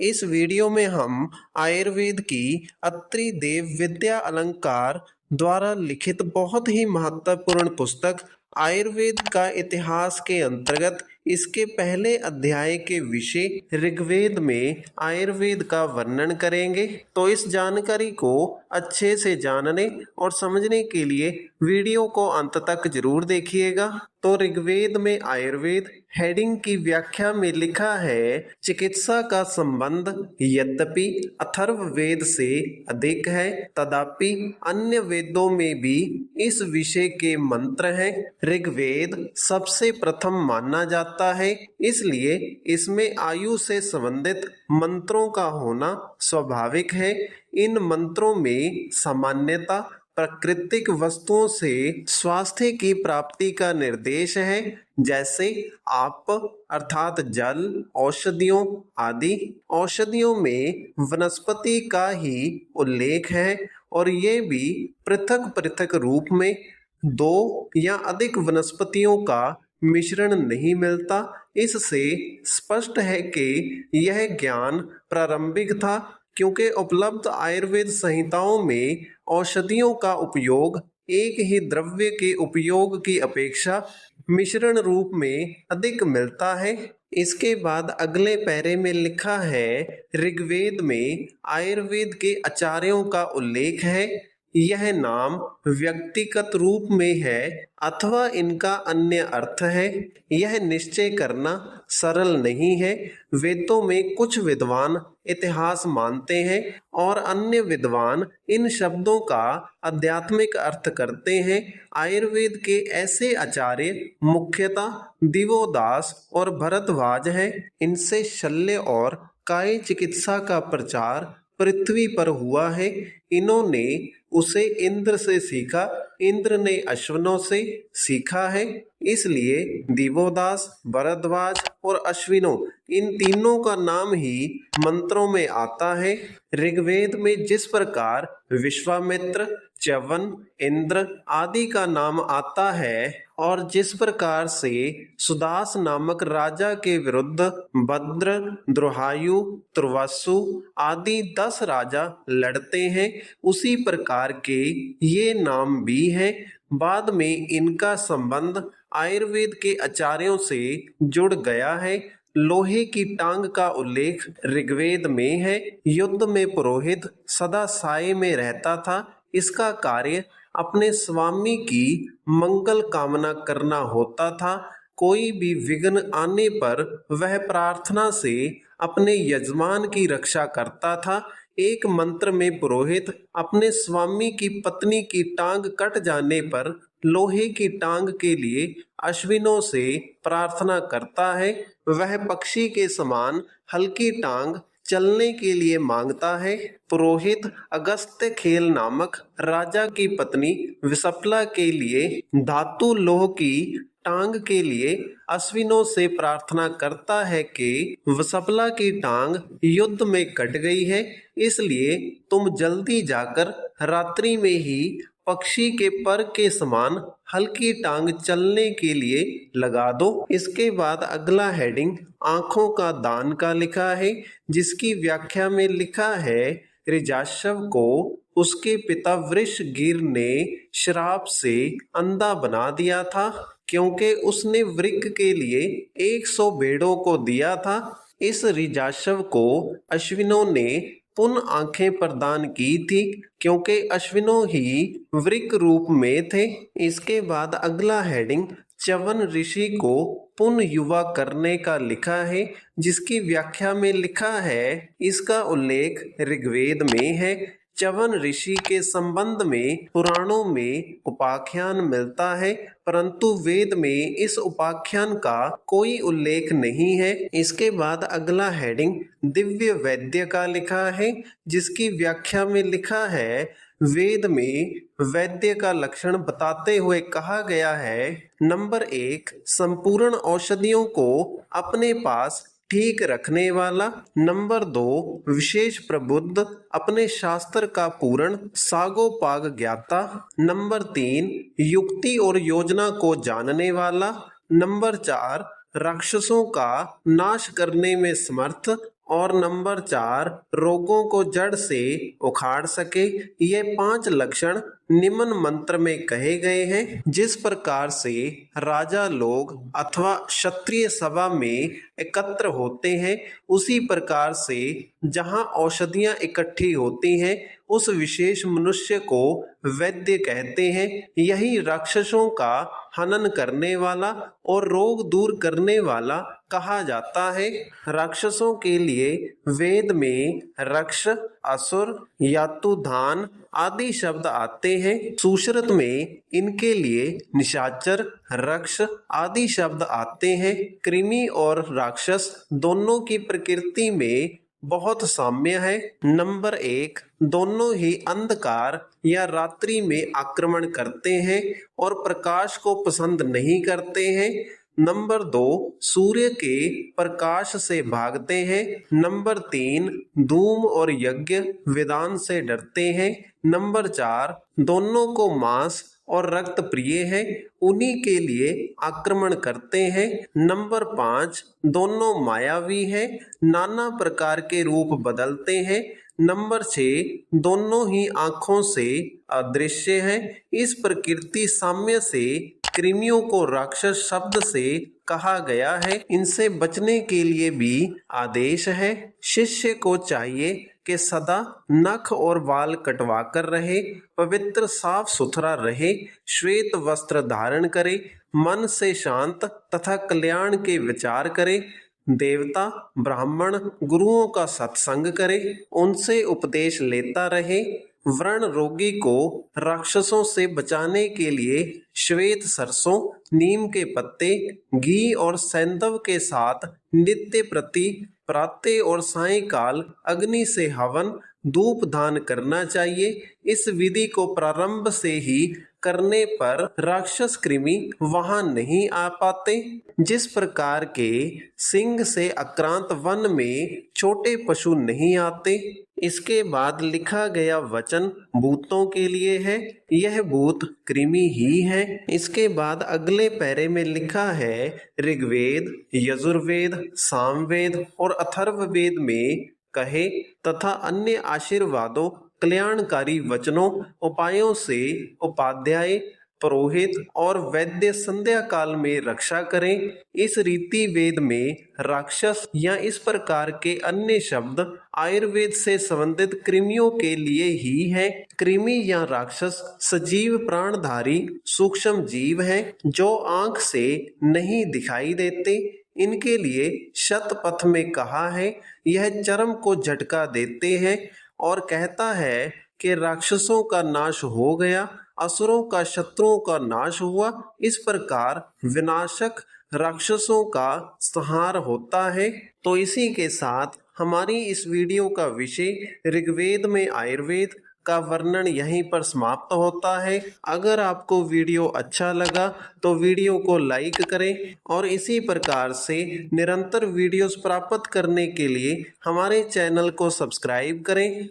इस वीडियो में हम आयुर्वेद की अत्रि देव विद्या अलंकार द्वारा लिखित बहुत ही महत्वपूर्ण पुस्तक आयुर्वेद का इतिहास के अंतर्गत इसके पहले अध्याय के विषय ऋग्वेद में आयुर्वेद का वर्णन करेंगे। तो इस जानकारी को अच्छे से जानने और समझने के लिए वीडियो को अंत तक जरूर देखिएगा। तो ऋग्वेद में आयुर्वेद हेडिंग की व्याख्या में लिखा है, चिकित्सा का संबंध यद्यपि अथर्ववेद से अधिक है, तथापि अन्य वेदों में भी इस विषय के मंत्र हैं। ऋग्वेद सबसे प्रथम माना जाता है, इसलिए इसमें आयु से संबंधित मंत्रों का होना स्वाभाविक है। इन मंत्रों में सामान्यता प्राकृतिक वस्तुओं से स्वास्थ्य की प्राप्ति का निर्देश है, जैसे आप अर्थात जल, औषधियों आदि। औषधियों में वनस्पति का ही उल्लेख है और ये भी पृथक पृथक रूप में दो या अधिक वनस्पतियों का मिश्रण नहीं मिलता। इससे स्पष्ट है कि यह ज्ञान प्रारंभिक था, क्योंकि उपलब्ध आयुर्वेद संहिताओं में औषधियों का उपयोग एक ही द्रव्य के उपयोग की अपेक्षा मिश्रण रूप में अधिक मिलता है। इसके बाद अगले पैरे में लिखा है, ऋग्वेद में आयुर्वेद के आचार्यों का उल्लेख है। यह नाम व्यक्तिगत रूप में है अथवा इनका अन्य अर्थ है, यह निश्चय करना सरल नहीं है। वेदों में कुछ विद्वान इतिहास मानते हैं और अन्य विद्वान इन शब्दों का आध्यात्मिक अर्थ करते हैं। आयुर्वेद के ऐसे आचार्य मुख्यतः दिवोदास और भरद्वाज हैं। इनसे शल्य और काय चिकित्सा का प्रचार पृथ्वी पर हुआ है। इन्होंने उसे इंद्र से सीखा, इंद्र ने अश्विनों से सीखा है। इसलिए दिवोदास, भरद्वाज और अश्विनों, इन तीनों का नाम ही मंत्रों में आता है। ऋग्वेद में जिस प्रकार विश्वामित्र, च्यवन, इंद्र आदि का नाम आता है और जिस प्रकार से सुदास नामक राजा के विरुद्ध भद्र, द्रुहायु, तुर्वासु आदि 10 राजा लड़ते हैं, उसी प्रकार के ये नाम भी हैं। बाद में इनका संबंध आयुर्वेद के आचार्यों से जुड़ गया है। लोहे की टांग का उल्लेख ऋग्वेद में है। युद्ध में पुरोहित सदा साये में रहता था। इसका कार्य अपने स्वामी की मंगल कामना करना होता था। कोई भी विघ्न आने पर वह प्रार्थना से अपने यजमान की रक्षा करता था। एक मंत्र में पुरोहित अपने स्वामी की पत्नी की टांग कट जाने पर लोहे की टांग के लिए अश्विनों से प्रार्थना करता है। वह पक्षी के समान हल्की टांग चलने के लिए मांगता है। पुरोहित अगस्त्य खेल नामक राजा की पत्नी विसपला के लिए धातु लोह की टांग के लिए अश्विनों से प्रार्थना करता है कि विसपला की टांग युद्ध में कट गई है, इसलिए तुम जल्दी जाकर रात्रि में ही पक्षी के पर के समान हल्की टांग चलने के लिए लगा दो। इसके बाद अगला हेडिंग आंखों का दान का लिखा है, जिसकी व्याख्या में लिखा है, ऋजाशव को उसके पिता वृषगिर ने श्राप से अंधा बना दिया था, क्योंकि उसने वृक्क के लिए 100 भेड़ों को दिया था। इस ऋजाशव को अश्विनों ने पुनः आंखें प्रदान की थी, क्योंकि अश्विनों ही वृक्क रूप में थे। इसके बाद अगला हेडिंग च्यवन ऋषि को पुनः युवा करने का लिखा है, जिसकी व्याख्या में लिखा है, इसका उल्लेख ऋग्वेद में है। च्यवन ऋषि के संबंध में पुराणों में उपाख्यान मिलता है, परंतु वेद में इस उपाख्यान का कोई उल्लेख नहीं है। इसके बाद अगला हेडिंग दिव्य वैद्य का लिखा है, जिसकी व्याख्या में लिखा है, वेद में वैद्य का लक्षण बताते हुए कहा गया है, नंबर 1 संपूर्ण औषधियों को अपने पास ठीक रखने वाला, नंबर 2 विशेष प्रबुद्ध, अपने शास्त्र का पूर्ण सागोपाग ज्ञाता, नंबर 3 युक्ति और योजना को जानने वाला, नंबर 4 राक्षसों का नाश करने में समर्थ और नंबर 4 रोगों को जड़ से उखाड़ सके। ये 5 लक्षण निम्न मंत्र में कहे गए हैं। जिस प्रकार से राजा लोग अथवा क्षत्रिय सभा में एकत्र होते हैं, उसी प्रकार से जहाँ औषधियाँ इकट्ठी होती हैं, उस विशेष मनुष्य को वैद्य कहते हैं। यही राक्षसों का हनन करने वाला और रोग दूर करने वाला कहा जाता है। राक्षसों के लिए वेद में रक्ष, असुर, यातुधान आदि शब्द आते हैं। संस्कृत में इनके लिए निशाचर, रक्ष आदि शब्द आते हैं। कृमि और राक्षस दोनों की प्रकृति में बहुत साम्य है। नंबर 1 दोनों ही अंधकार या रात्रि में आक्रमण करते हैं और प्रकाश को पसंद नहीं करते हैं। नंबर 2 सूर्य के प्रकाश से भागते हैं। नंबर 3 धूम और यज्ञ वेदांत से डरते हैं। नंबर 4 दोनों को मांस और रक्त प्रिय है, उन्हीं के लिए आक्रमण करते हैं। नंबर 5 दोनों मायावी है, नाना प्रकार के रूप बदलते हैं। नंबर 6 दोनों ही आंखों से अदृश्य है। इस प्रकृति साम्य से कृमियों को राक्षस शब्द से कहा गया है। इनसे बचने के लिए भी आदेश है। शिष्य को चाहिए कि सदा नख और बाल कटवा कर रहे, पवित्र साफ सुथरा रहे, श्वेत वस्त्र धारण करे, मन से शांत तथा कल्याण के विचार करे, देवता ब्राह्मण गुरुओं का सत्संग करे, उनसे उपदेश लेता रहे। व्रण रोगी को राक्षसों से बचाने के लिए श्वेत सरसों, नीम के पत्ते, घी और सैंधव के साथ नित्य प्रति प्रातः और सायंकाल अग्नि से हवन धूप दान करना चाहिए। इस विधि को प्रारंभ से ही करने पर राक्षस कृमि वहां नहीं आ पाते। जिस प्रकार के सिंह से आक्रांत वन में छोटे पशु नहीं आते। इसके बाद लिखा गया वचन भूतों के लिए है, यह भूत कृमि ही है। इसके बाद अगले पैरे में लिखा है ऋग्वेद, यजुर्वेद, सामवेद और अथर्ववेद में कहे तथा अन्य आशीर्वादों कल्याणकारी वचनों उपायों से उपाध्याय, पुरोहित और वैद्य संध्या काल में रक्षा करें। इस रीति वेद में राक्षस या इस प्रकार के अन्य शब्द आयुर्वेद से संबंधित कृमियों के लिए ही है। कृमि या राक्षस सजीव प्राणधारी सूक्ष्म जीव हैं जो आंख से नहीं दिखाई देते। इनके लिए शतपथ में कहा है, यह चर्म को झटका देते हैं और कहता है कि राक्षसों का नाश हो गया, असुरों का शत्रुओं का नाश हुआ। इस प्रकार विनाशक राक्षसों का संहार होता है। तो इसी के साथ हमारी इस वीडियो का विषय ऋग्वेद में आयुर्वेद का वर्णन यहीं पर समाप्त होता है। अगर आपको वीडियो अच्छा लगा तो वीडियो को लाइक करें और इसी प्रकार से निरंतर वीडियोस प्राप्त करने के लिए हमारे चैनल को सब्सक्राइब करें।